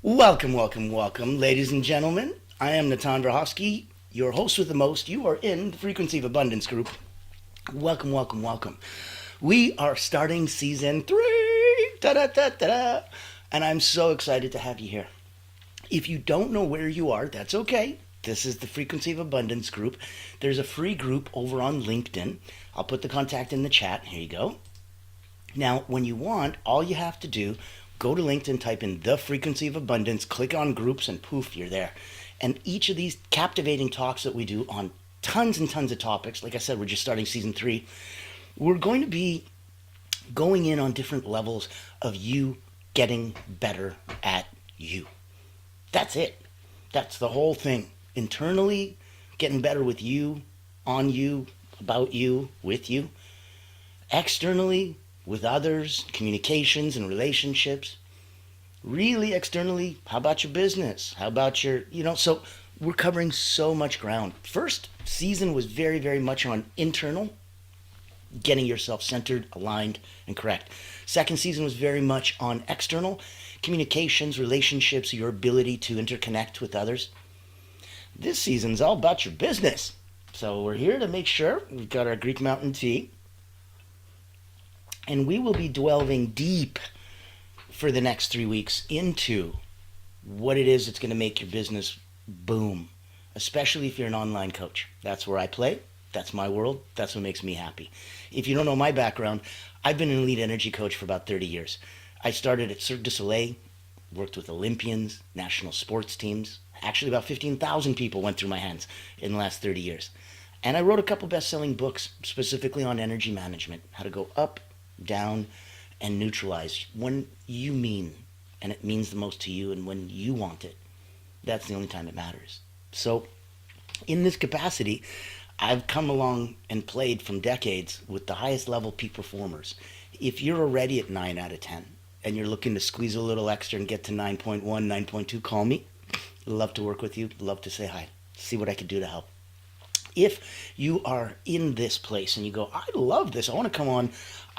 Welcome, welcome, welcome, ladies and gentlemen. I am Natan Brahovsky, your host with the most. You are in the Frequency of Abundance group. Welcome, welcome, welcome. We are starting season 3. Da-da-da-da-da. And I'm so excited to have you here. If you don't know where you are, that's okay. This is the Frequency of Abundance group. There's a free group over on LinkedIn. I'll put the contact in the chat. Here you go. Now, when you want, all you have to do, go to LinkedIn, type in the Frequency of Abundance, click on groups, and poof, you're there. And each of these captivating talks that we do on tons and tons of topics, like I said, we're just starting season 3, we're going to be going in on different levels of you getting better at you. That's it. That's the whole thing. Internally, getting better with you, on you, about you, with you. Externally, with others, communications and relationships. Really externally, how about your business? How about your, so we're covering so much ground. First season was very, very much on internal, getting yourself centered, aligned, and correct. Second season was very much on external, communications, relationships, your ability to interconnect with others. This season's all about your business. So we're here to make sure we've got our Greek Mountain tea. And we will be delving deep for the next 3 weeks into what it is that's going to make your business boom, especially if you're an online coach. That's where I play. That's my world. That's what makes me happy. If you don't know my background, I've been an elite energy coach for about 30 years. I started at Cirque du Soleil, worked with Olympians, national sports teams. Actually, about 15,000 people went through my hands in the last 30 years. And I wrote a couple best-selling books specifically on energy management, how to go up, down, and neutralize when you mean, and it means the most to you, and when you want it. That's the only time it matters. So in this capacity, I've come along and played from decades with the highest level peak performers. If you're already at 9 out of 10 and you're looking to squeeze a little extra and get to 9.1, 9.2, call me. Love to work with you. Love to say hi. See what I can do to help. If you are in this place and you go, I love this, I want to come on,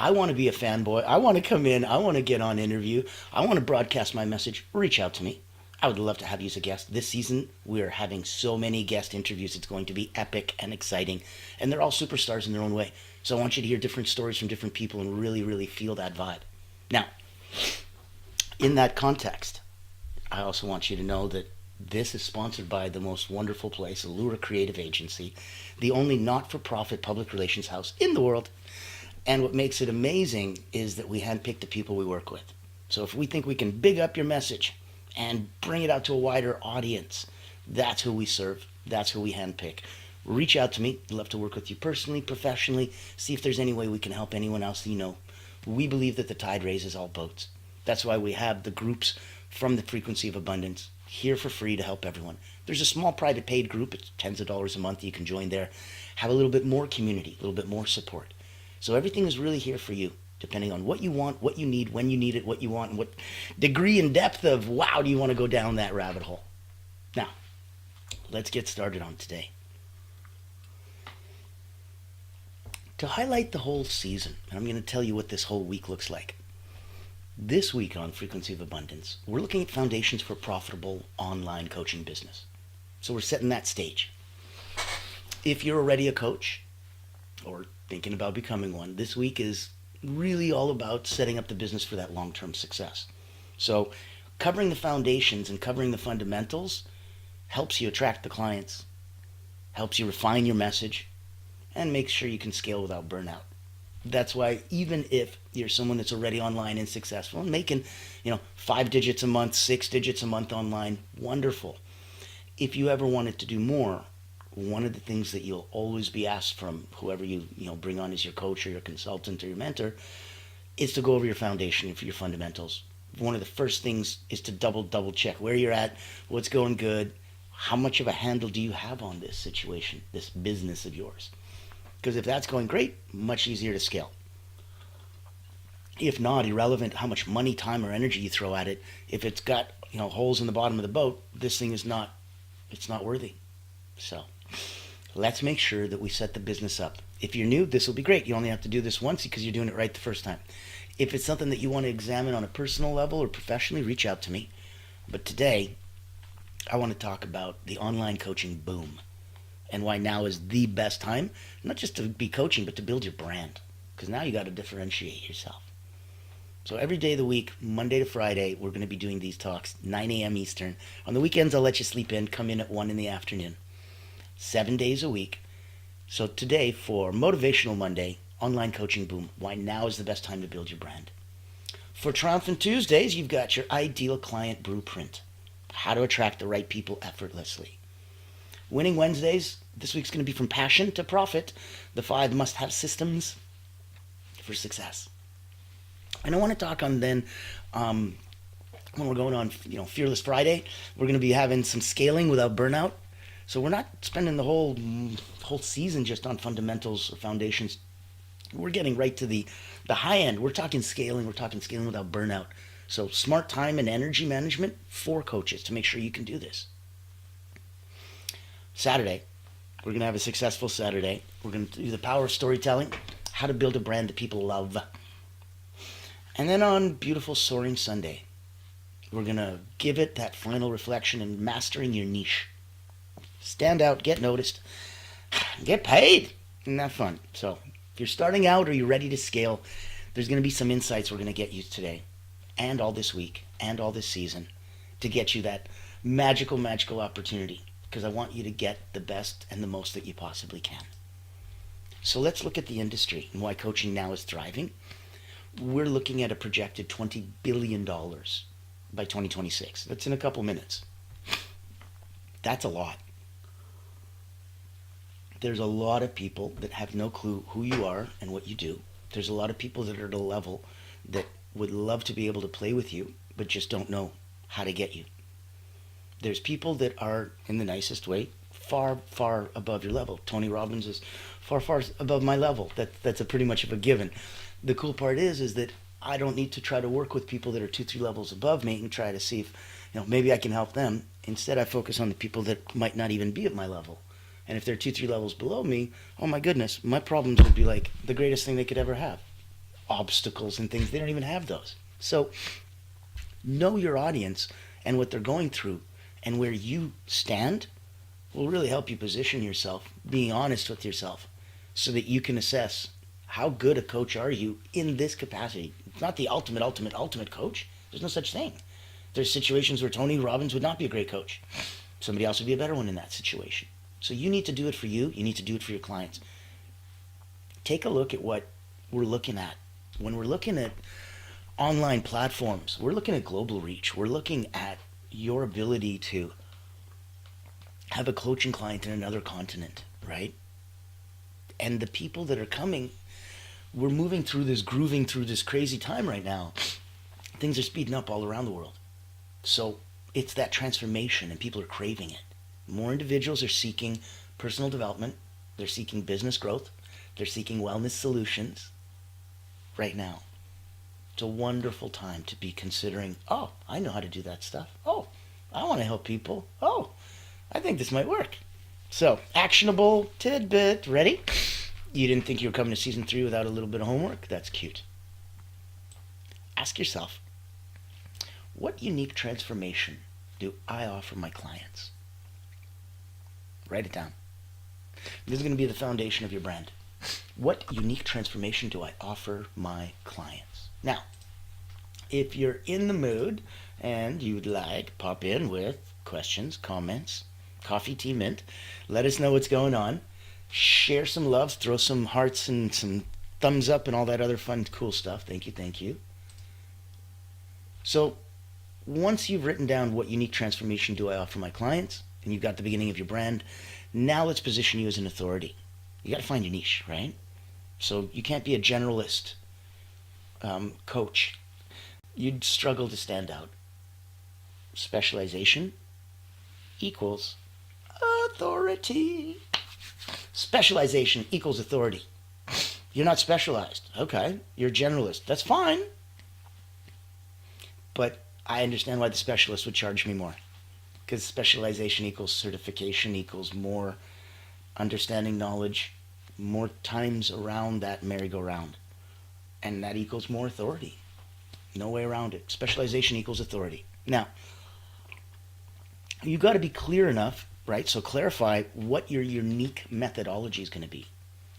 I want to be a fanboy, I want to come in, I want to get on interview, I want to broadcast my message, reach out to me. I would love to have you as a guest. This season, we're having so many guest interviews. It's going to be epic and exciting. And they're all superstars in their own way. So I want you to hear different stories from different people and really, really feel that vibe. Now, in that context, I also want you to know that this is sponsored by the most wonderful place, Allura Creative Agency, the only not-for-profit public relations house in the world. And what makes it amazing is that we handpick the people we work with. So if we think we can big up your message and bring it out to a wider audience, that's who we serve. That's who we handpick. Reach out to me. I'd love to work with you personally, professionally, see if there's any way we can help anyone else that you know. We believe that the tide raises all boats. That's why we have the groups from the Frequency of Abundance here for free to help everyone. There's a small private paid group. It's tens of dollars a month. You can join there. Have a little bit more community, a little bit more support. So everything is really here for you, depending on what you want, what you need, when you need it, what you want, and what degree and depth of wow do you want to go down that rabbit hole. Now, let's get started on today. To highlight the whole season, and I'm going to tell you what this whole week looks like. This week on Frequency of Abundance, we're looking at foundations for profitable online coaching business. So we're setting that stage. If you're already a coach or thinking about becoming one, this week is really all about setting up the business for that long-term success. So covering the foundations and covering the fundamentals helps you attract the clients, helps you refine your message, and makes sure you can scale without burnout. That's why even if you're someone that's already online and successful and making, 5 digits a month, 6 digits a month online, wonderful. If you ever wanted to do more, one of the things that you'll always be asked from whoever you bring on as your coach or your consultant or your mentor is to go over your foundation and for your fundamentals. One of the first things is to double check where you're at, what's going good, how much of a handle do you have on this situation, this business of yours. Because if that's going great, much easier to scale. If not, irrelevant how much money, time, or energy you throw at it, if it's got holes in the bottom of the boat, this thing is not worthy. So let's make sure that we set the business up. If you're new, this will be great. You only have to do this once because you're doing it right the first time. If it's something that you want to examine on a personal level or professionally, reach out to me. But today, I want to talk about the online coaching boom and why now is the best time, not just to be coaching, but to build your brand. Because now you got to differentiate yourself. So every day of the week, Monday to Friday, we're going to be doing these talks, 9 a.m. Eastern. On the weekends, I'll let you sleep in, come in at 1 in the afternoon. 7 days a week. So today, for Motivational Monday, online coaching boom, why now is the best time to build your brand. For Triumphant Tuesdays, you've got your ideal client blueprint, how to attract the right people effortlessly. Winning Wednesdays, this week's going to be from passion to profit, the 5 must-have systems for success. And I want to talk on then, when we're going on, Fearless Friday, we're going to be having some scaling without burnout. So we're not spending the whole season just on fundamentals or foundations. We're getting right to the high end. We're talking scaling without burnout. So smart time and energy management for coaches to make sure you can do this. Saturday, we're going to have a successful Saturday. We're going to do the power of storytelling, how to build a brand that people love. And then on beautiful Soaring Sunday, we're going to give it that final reflection and mastering your niche. Stand out, get noticed, get paid. Isn't that fun? So if you're starting out or you're ready to scale, there's going to be some insights we're going to get you today and all this week and all this season to get you that magical opportunity, because I want you to get the best and the most that you possibly can. So let's look at the industry and why coaching now is thriving. We're looking at a projected $20 billion by 2026. That's in a couple minutes. That's a lot. There's a lot of people that have no clue who you are and what you do. There's a lot of people that are at a level that would love to be able to play with you, but just don't know how to get you. There's people that are, in the nicest way, far, far above your level. Tony Robbins is far, far above my level. That's a pretty much of a given. The cool part is that I don't need to try to work with people that are 2-3 levels above me and try to see if, maybe I can help them. Instead, I focus on the people that might not even be at my level. And if they're 2-3 levels below me, oh my goodness, my problems would be like the greatest thing they could ever have. Obstacles and things, they don't even have those. So know your audience and what they're going through and where you stand will really help you position yourself, being honest with yourself, so that you can assess how good a coach are you in this capacity. It's not the ultimate coach. There's no such thing. There's situations where Tony Robbins would not be a great coach. Somebody else would be a better one in that situation. So you need to do it for you. You need to do it for your clients. Take a look at what we're looking at. When we're looking at online platforms, we're looking at global reach. We're looking at your ability to have a coaching client in another continent, right? And the people that are coming, we're moving through this, grooving through this crazy time right now. Things are speeding up all around the world. So it's that transformation and people are craving it. More individuals are seeking personal development. They're seeking business growth. They're seeking wellness solutions right now. It's a wonderful time to be considering, oh, I know how to do that stuff. Oh, I want to help people. Oh, I think this might work. So, actionable tidbit. Ready? You didn't think you were coming to season 3 without a little bit of homework? That's cute. Ask yourself, what unique transformation do I offer my clients? Write it down. This is going to be the foundation of your brand. What unique transformation do I offer my clients? Now, if you're in the mood and you'd like, pop in with questions, comments, coffee, tea, mint. Let us know what's going on. Share some love, throw some hearts and some thumbs up and all that other fun, cool stuff. Thank you. So once you've written down what unique transformation do I offer my clients, and you've got the beginning of your brand, now let's position you as an authority. You got to find your niche, right? So you can't be a generalist coach. You'd struggle to stand out. Specialization equals authority. Specialization equals authority. You're not specialized. Okay, you're a generalist. That's fine. But I understand why the specialist would charge me more. Because specialization equals certification equals more understanding, knowledge, more times around that merry-go-round. And that equals more authority. No way around it. Specialization equals authority. Now, You got to be clear enough, right? So clarify what your unique methodology is going to be.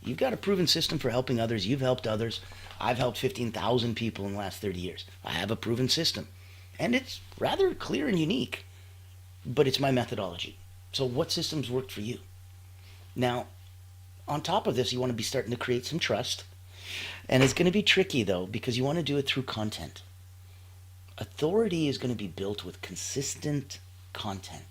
You've got a proven system for helping others. You've helped others. I've helped 15,000 people in the last 30 years. I have a proven system. And it's rather clear and unique, but it's my methodology. So what systems worked for you? Now, on top of this, you want to be starting to create some trust. And it's going to be tricky, though, because you want to do it through content. Authority is going to be built with consistent content.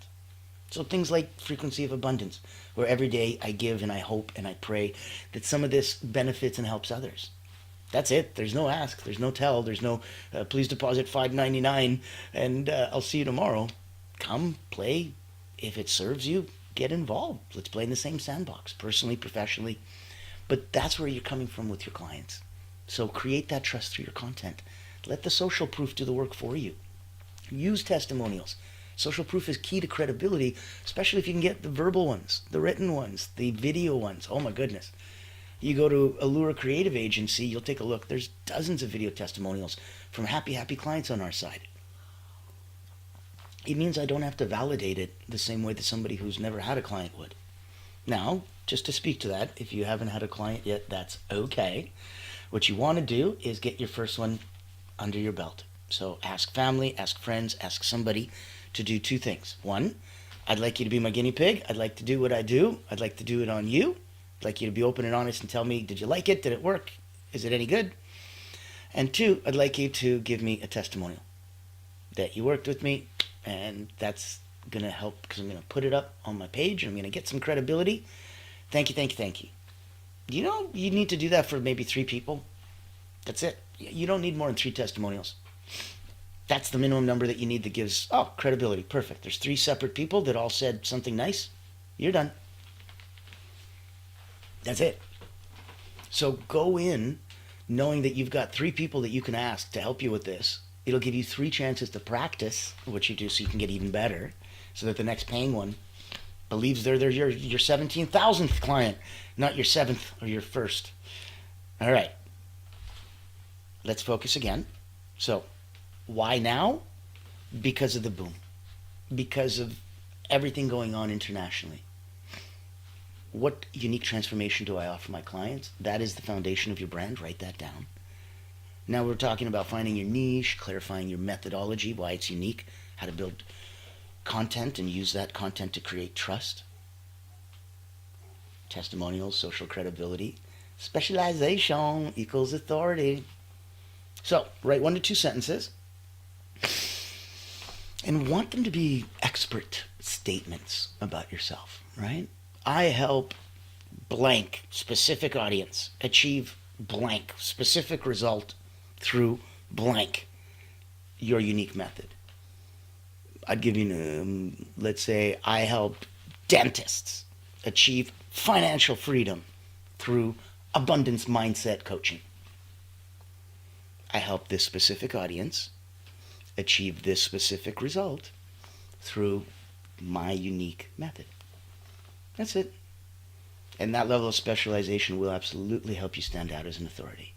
So things like frequency of abundance, where every day I give and I hope and I pray that some of this benefits and helps others. That's it. There's no ask. There's no tell. There's no please deposit $5.99 and I'll see you tomorrow. Come, play. If it serves you, get involved. Let's play in the same sandbox, personally, professionally. But that's where you're coming from with your clients. So create that trust through your content. Let the social proof do the work for you. Use testimonials. Social proof is key to credibility, especially if you can get the verbal ones, the written ones, the video ones. Oh my goodness. You go to Allure Creative Agency, you'll take a look. There's dozens of video testimonials from happy clients on our side. It means I don't have to validate it the same way that somebody who's never had a client would. Now, just to speak to that, if you haven't had a client yet, that's okay. What you want to do is get your first one under your belt. So ask family, ask friends, ask somebody to do two things. One, I'd like you to be my guinea pig. I'd like to do what I do. I'd like to do it on you. I'd like you to be open and honest and tell me, did you like it? Did it work? Is it any good? And two, I'd like you to give me a testimonial that you worked with me, and that's going to help because I'm going to put it up on my page and I'm going to get some credibility. Thank you, thank you, thank you. You know, you need to do that for maybe 3 people. That's it. You don't need more than 3 testimonials. That's the minimum number that you need that gives, credibility. Perfect. There's 3 separate people that all said something nice. You're done. That's it. So go in knowing that you've got 3 people that you can ask to help you with this. It'll give you 3 chances to practice what you do so you can get even better, so that the next paying one believes they're your 17,000th client, not your 7th or your 1st. All right. Let's focus again. So why now? Because of the boom. Because of everything going on internationally. What unique transformation do I offer my clients? That is the foundation of your brand. Write that down. Now we're talking about finding your niche, clarifying your methodology, why it's unique, how to build content and use that content to create trust, testimonials, social credibility. Specialization equals authority. So write 1 to 2 sentences and want them to be expert statements about yourself, right? I help blank specific audience achieve blank specific result through blank, your unique method. I'd give you, let's say I help dentists achieve financial freedom through abundance mindset coaching. I help this specific audience achieve this specific result through my unique method. That's it. And that level of specialization will absolutely help you stand out as an authority.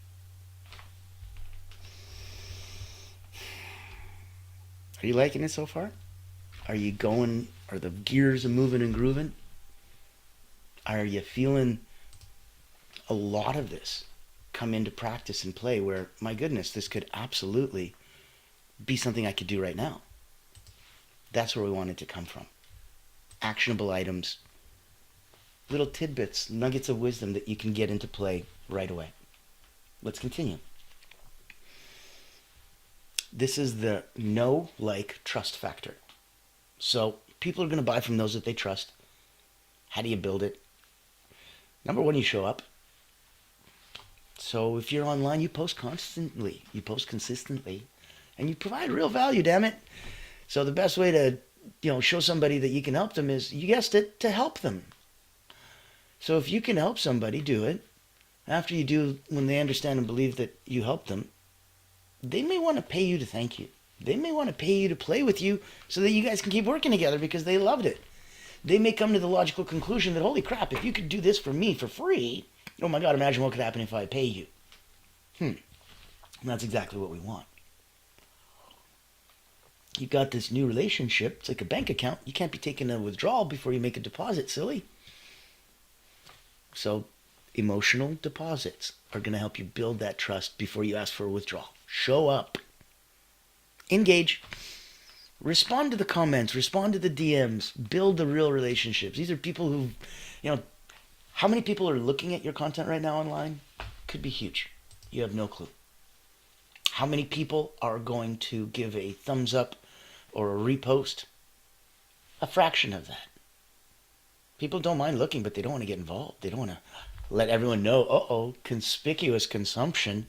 Are you liking it so far? Are you going, are the gears moving and grooving? Are you feeling a lot of this come into practice and play where, my goodness, this could absolutely be something I could do right now? That's where we want it to come from. Actionable items, little tidbits, nuggets of wisdom that you can get into play right away. Let's continue. This is the know, like, trust factor. So people are going to buy from those that they trust. How do you build it? Number 1, you show up. So if you're online, you post constantly. You post consistently. And you provide real value, damn it. So the best way to, show somebody that you can help them is, you guessed it, to help them. So if you can help somebody, do it. After you do, when they understand and believe that you helped them, they may want to pay you to thank you. They may want to pay you to play with you so that you guys can keep working together because they loved it. They may come to the logical conclusion that, holy crap, if you could do this for me for free, oh my God, imagine what could happen if I pay you. And that's exactly what we want. You got this new relationship. It's like a bank account. You can't be taking a withdrawal before you make a deposit, silly. So emotional deposits are going to help you build that trust before you ask for a withdrawal. Show up. Engage. Respond to the comments. Respond to the DMs. Build the real relationships. These are people who, how many people are looking at your content right now online? Could be huge. You have no clue. How many people are going to give a thumbs up or a repost? A fraction of that. People don't mind looking, but they don't want to get involved. They don't want to let everyone know, conspicuous consumption.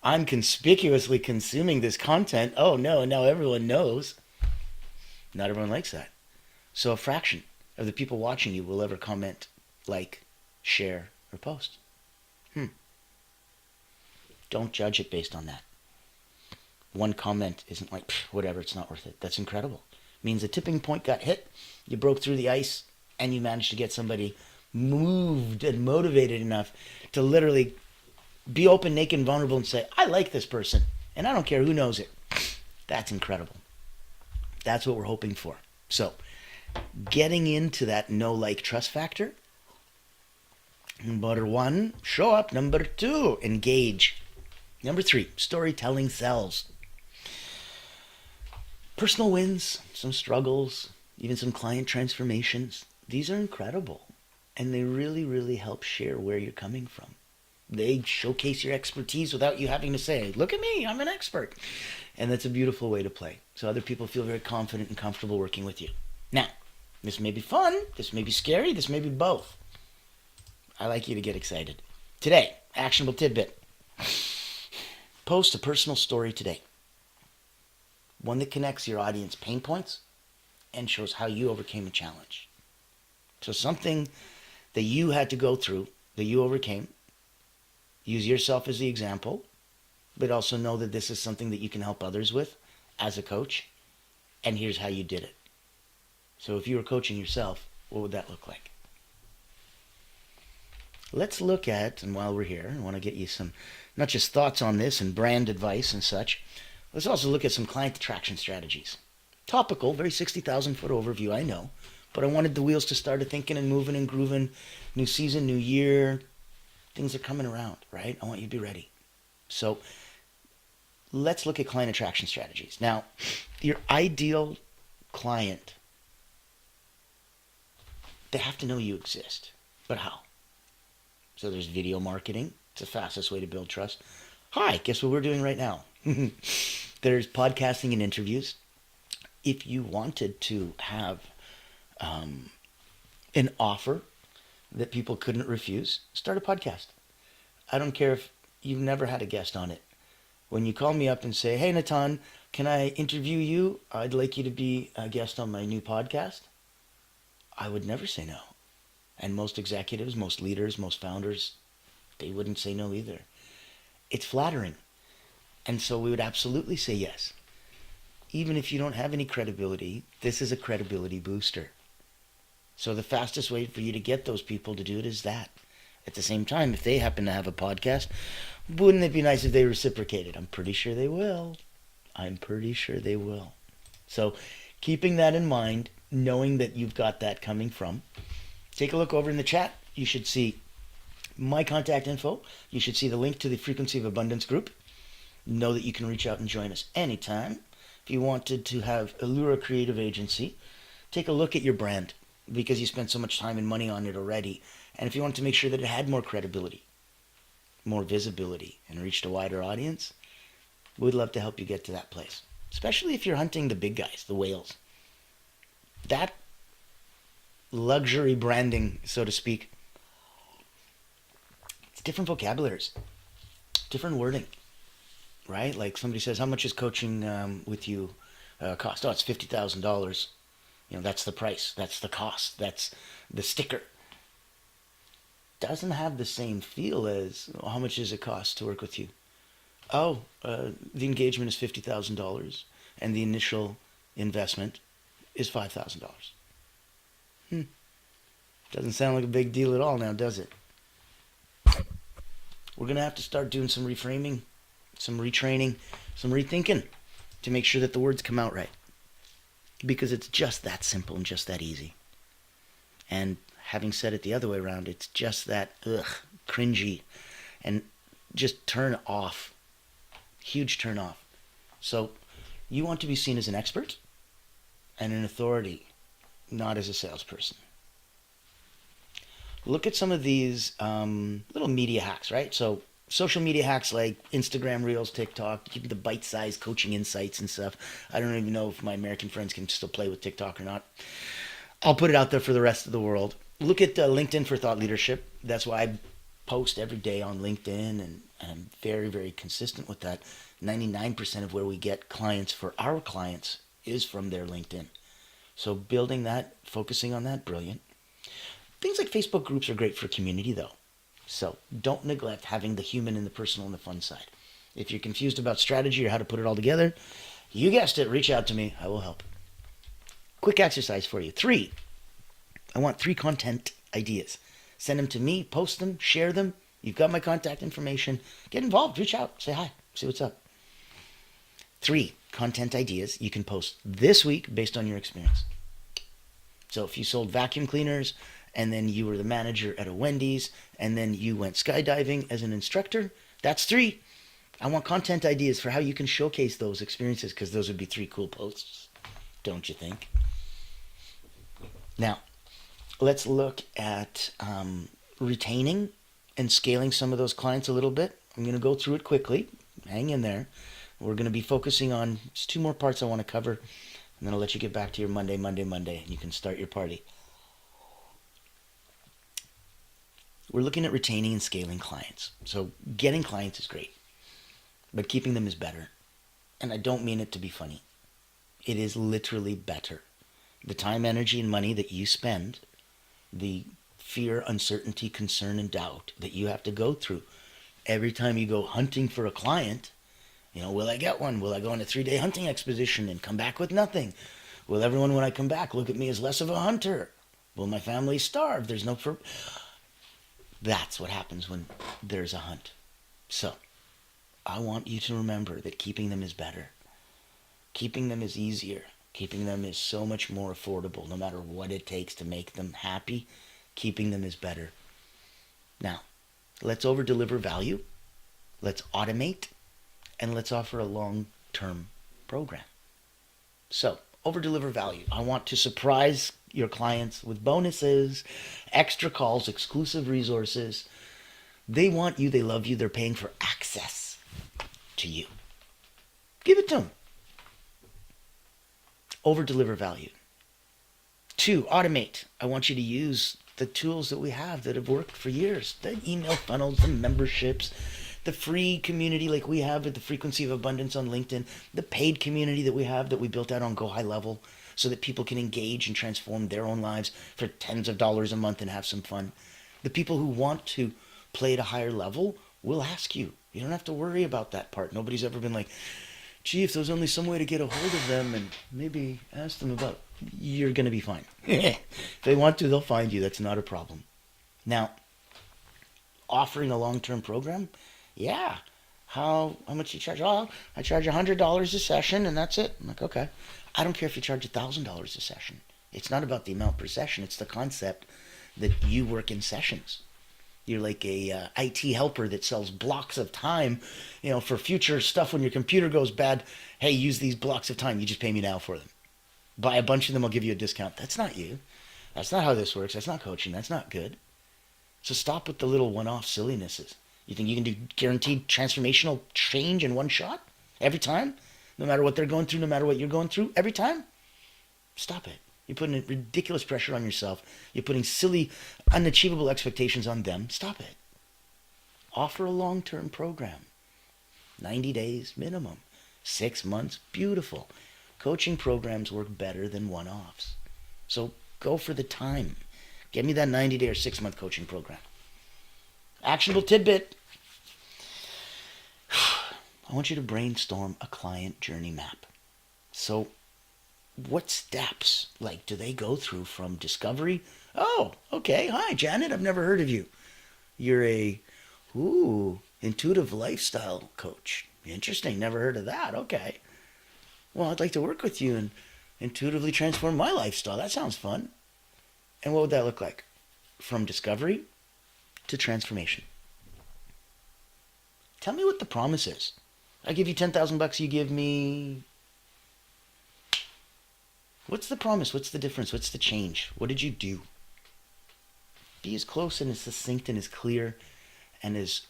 I'm conspicuously consuming this content. Oh no, and now everyone knows. Not everyone likes that. So a fraction of the people watching you will ever comment, like, share, or post. Don't judge it based on that. One comment isn't like, whatever, it's not worth it. That's incredible. It means a tipping point got hit, you broke through the ice, and you managed to get somebody moved and motivated enough to literally be open, naked, and vulnerable and say, I like this person, and I don't care who knows it. That's incredible. That's what we're hoping for. So, getting into that know, like, trust factor. Number 1, show up. Number 2, engage. Number 3, storytelling sells. Personal wins, some struggles, even some client transformations. These are incredible. And they really, really help share where you're coming from. They showcase your expertise without you having to say, look at me, I'm an expert. And that's a beautiful way to play. So other people feel very confident and comfortable working with you. Now, this may be fun, this may be scary, this may be both. I like you to get excited. Today, actionable tidbit. Post a personal story today. One that connects your audience pain points and shows how you overcame a challenge. So something that you had to go through, that you overcame. Use yourself as the example, but also know that this is something that you can help others with as a coach. And here's how you did it. So if you were coaching yourself, what would that look like? Let's look at, and while we're here, I want to get you some, not just thoughts on this and brand advice and such, let's also look at some client attraction strategies. Topical, very 60,000 foot overview, I know, but I wanted the wheels to start thinking and moving and grooving. New season, new year, things are coming around, right? I want you to be ready. So let's look at client attraction strategies. Now, your ideal client, they have to know you exist, but how? So there's video marketing. It's the fastest way to build trust. Hi, guess what we're doing right now? There's podcasting and interviews. If you wanted to have an offer that people couldn't refuse, start a podcast. I don't care if you've never had a guest on it. When you call me up and say, hey, Natan, can I interview you? I'd like you to be a guest on my new podcast. I would never say no. And most executives, most leaders, most founders, they wouldn't say no either. It's flattering. And so we would absolutely say yes. Even if you don't have any credibility, this is a credibility booster. So the fastest way for you to get those people to do it is that. At the same time, if they happen to have a podcast, wouldn't it be nice if they reciprocated? I'm pretty sure they will. So keeping that in mind, knowing that you've got that coming from, take a look over in the chat. You should see my contact info. You should see the link to the Frequency of Abundance group. Know that you can reach out and join us anytime. If you wanted to have Allura Creative Agency, take a look at your brand because you spent so much time and money on it already. And if you wanted to make sure that it had more credibility, more visibility, and reached a wider audience, we'd love to help you get to that place. Especially if you're hunting the big guys, the whales. That luxury branding, so to speak, it's different vocabularies, different wording, right? Like somebody says, how much is coaching with you cost? Oh, it's $50,000. That's the price. That's the cost. That's the sticker. Doesn't have the same feel as how much does it cost to work with you? Oh, the engagement is $50,000 and the initial investment is $5,000. Doesn't sound like a big deal at all now, does it? We're going to have to start doing some reframing, some retraining, some rethinking to make sure that the words come out right. because it's just that simple and just that easy. And having said it the other way around, it's just that cringy and just turn off. Huge turn off. So you want to be seen as an expert and an authority, not as a salesperson. Look at some of these little media hacks, right? So social media hacks like Instagram Reels, TikTok, keeping the bite-sized coaching insights and stuff. I don't even know if my American friends can still play with TikTok or not. I'll put it out there for the rest of the world. Look at LinkedIn for thought leadership. That's why I post every day on LinkedIn, and I'm very, very consistent with that. 99% of where we get clients for our clients is from their LinkedIn. So building that, focusing on that, brilliant. Things like Facebook groups are great for community though. So don't neglect having the human and the personal and the fun side. If you're confused about strategy or how to put it all together, you guessed it, reach out to me. I will help. Quick exercise for you. 3. I want 3 content ideas. Send them to me, post them, share them. You've got my contact information. Get involved, reach out, say hi, see what's up. 3 content ideas you can post this week based on your experience. So if you sold vacuum cleaners and then you were the manager at a Wendy's and then you went skydiving as an instructor, that's 3. I want content ideas for how you can showcase those experiences, because those would be 3 cool posts, don't you think? Now, let's look at retaining and scaling some of those clients a little bit. I'm going to go through it quickly. Hang in there. We're going to be focusing on just 2 more parts I want to cover, and then I'll let you get back to your Monday, and you can start your party. We're looking at retaining and scaling clients. So getting clients is great, but keeping them is better. And I don't mean it to be funny. It is literally better. The time, energy, and money that you spend, the fear, uncertainty, concern, and doubt that you have to go through every time you go hunting for a client. Will I get one? Will I go on a 3-day hunting expedition and come back with nothing? Will everyone, when I come back, look at me as less of a hunter? Will my family starve? There's no... That's what happens when there's a hunt. So, I want you to remember that keeping them is better. Keeping them is easier. Keeping them is so much more affordable, no matter what it takes to make them happy. Keeping them is better. Now, let's over-deliver value. Let's automate. And let's offer a long-term program. So, over-deliver value. I want to surprise your clients with bonuses, extra calls, exclusive resources. They want you, they love you, they're paying for access to you. Give it to them. Over-deliver value. 2, automate. I want you to use the tools that we have that have worked for years. The email funnels, the memberships, the free community like we have with the Frequency of Abundance on LinkedIn, the paid community that we have that we built out on Go High Level so that people can engage and transform their own lives for tens of dollars a month and have some fun. The people who want to play at a higher level will ask you. You don't have to worry about that part. Nobody's ever been like, gee, if there's only some way to get a hold of them and maybe ask them about, you're going to be fine. If they want to, they'll find you. That's not a problem. Now, offering a long-term program, yeah. How much do you charge? Oh, I charge $100 a session and that's it. I'm like, okay. I don't care if you charge $1,000 a session. It's not about the amount per session. It's the concept that you work in sessions. You're like a IT helper that sells blocks of time, for future stuff when your computer goes bad. Hey, use these blocks of time. You just pay me now for them. Buy a bunch of them, I'll give you a discount. That's not you. That's not how this works. That's not coaching. That's not good. So stop with the little one-off sillinesses. You think you can do guaranteed transformational change in one shot? Every time? No matter what they're going through, no matter what you're going through? Every time? Stop it. You're putting ridiculous pressure on yourself. You're putting silly, unachievable expectations on them. Stop it. Offer a long-term program. 90 days minimum. 6 months, beautiful. Coaching programs work better than one-offs. So go for the time. Get me that 90-day or 6-month coaching program. Actionable tidbit. I want you to brainstorm a client journey map. So what steps, do they go through from discovery? Oh, okay. Hi, Janet. I've never heard of you. You're a, intuitive lifestyle coach. Interesting. Never heard of that. Okay. Well, I'd like to work with you. And intuitively transform my lifestyle. That sounds fun. And what would that look like? From discovery to transformation. Tell me what the promise is. I give you $10,000, you give me... What's the promise? What's the difference? What's the change? What did you do? Be as close and as succinct and as clear and as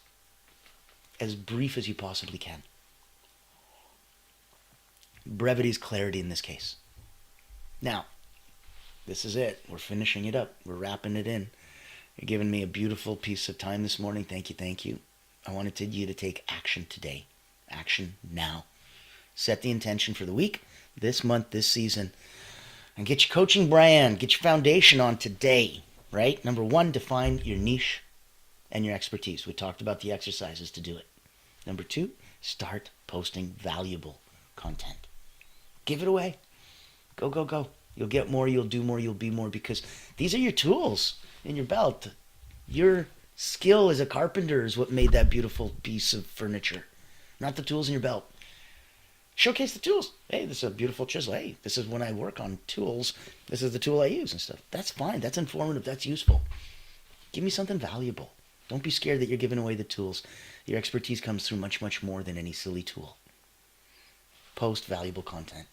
brief as you possibly can. Brevity is clarity in this case. Now, this is it. We're finishing it up. We're wrapping it in. You're giving me a beautiful piece of time this morning. Thank you, thank you. I wanted you to take action today. Action now. Set the intention for the week, this month, this season, and get your coaching brand, get your foundation on today, right? Number one, define your niche and your expertise. We talked about the exercises to do it. Number two, start posting valuable content. Give it away. Go, go, go. You'll get more, you'll do more, you'll be more, because these are your tools in your belt. Your skill as a carpenter is what made that beautiful piece of furniture, not the tools in your belt. Showcase the tools. Hey, this is a beautiful chisel. Hey, this is when I work on tools. This is the tool I use and stuff. That's fine. That's informative. That's useful. Give me something valuable. Don't be scared that you're giving away the tools. Your expertise comes through much, much more than any silly tool. Post valuable content.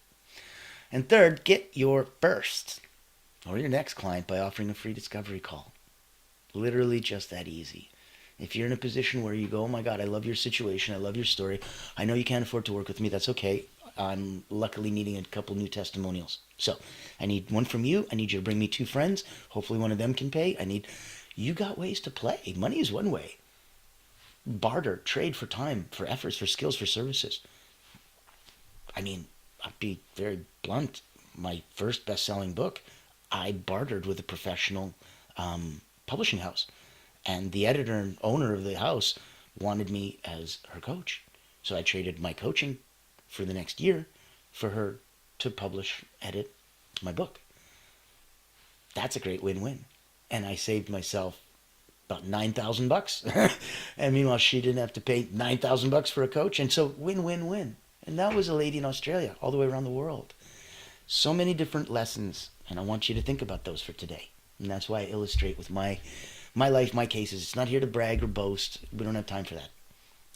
And third, get your first or your next client by offering a free discovery call. Literally just that easy. If you're in a position where you go, oh my God, I love your situation, I love your story, I know you can't afford to work with me, that's okay. I'm luckily needing a couple new testimonials. So I need one from you. I need you to bring me 2 friends. Hopefully one of them can pay. You got ways to play. Money is one way. Barter, trade for time, for efforts, for skills, for services. I mean, I'll be very blunt. My first best-selling book, I bartered with a professional publishing house. And the editor and owner of the house wanted me as her coach. So I traded my coaching for the next year for her to publish, edit my book. That's a great win-win. And I saved myself about $9,000. And meanwhile, she didn't have to pay $9,000 for a coach. And so win-win-win. And that was a lady in Australia, all the way around the world. So many different lessons. And I want you to think about those for today. And that's why I illustrate with my life, my cases. It's not here to brag or boast. We don't have time for that.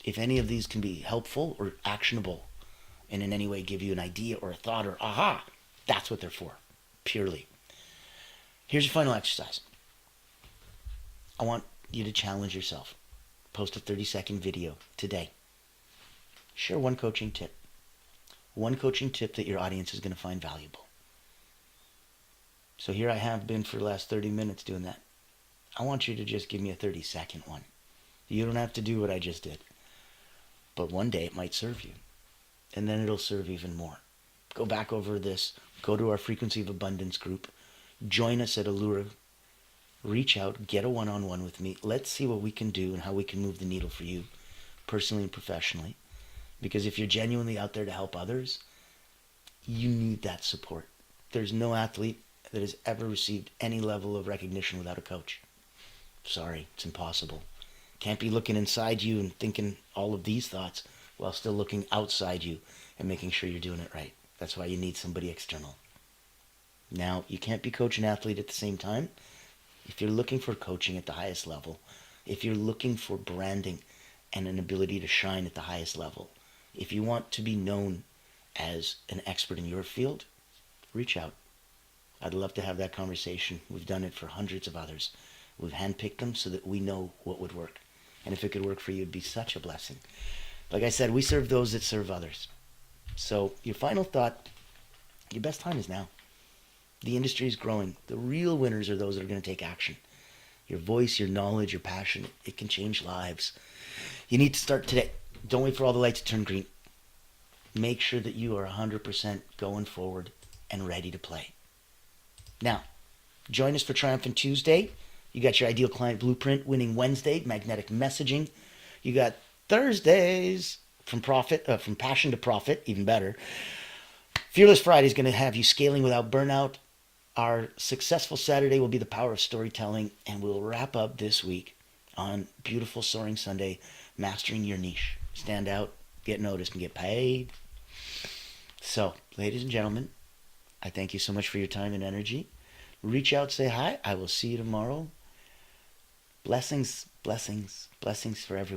If any of these can be helpful or actionable and in any way give you an idea or a thought or aha, that's what they're for, purely. Here's your final exercise. I want you to challenge yourself. Post a 30-second video today. Share one coaching tip. One coaching tip that your audience is going to find valuable. So here I have been for the last 30 minutes doing that. I want you to just give me a 30-second one. You don't have to do what I just did. But one day it might serve you. And then it'll serve even more. Go back over this. Go to our Frequency of Abundance group. Join us at Allura. Reach out. Get a one-on-one with me. Let's see what we can do and how we can move the needle for you, personally and professionally. Because if you're genuinely out there to help others, you need that support. There's no athlete that has ever received any level of recognition without a coach. Sorry, it's impossible. Can't be looking inside you and thinking all of these thoughts while still looking outside you and making sure you're doing it right. That's why you need somebody external. Now, you can't be coach and athlete at the same time. If you're looking for coaching at the highest level, if you're looking for branding and an ability to shine at the highest level, if you want to be known as an expert in your field, reach out. I'd love to have that conversation. We've done it for hundreds of others. We've handpicked them so that we know what would work. And if it could work for you, it'd be such a blessing. Like I said, we serve those that serve others. So your final thought, your best time is now. The industry is growing. The real winners are those that are going to take action. Your voice, your knowledge, your passion, it can change lives. You need to start today. Don't wait for all the lights to turn green. Make sure that you are 100% going forward and ready to play. Now, join us for Triumphant Tuesday. You got your Ideal Client Blueprint, Winning Wednesday, Magnetic Messaging. You got Thursdays from Passion to Profit, even better. Fearless Friday is going to have you scaling without burnout. Our Successful Saturday will be the power of storytelling, and we'll wrap up this week on Beautiful Soaring Sunday, mastering your niche. Stand out, get noticed, and get paid. So, ladies and gentlemen, I thank you so much for your time and energy. Reach out, say hi. I will see you tomorrow. Blessings, blessings, blessings for everyone.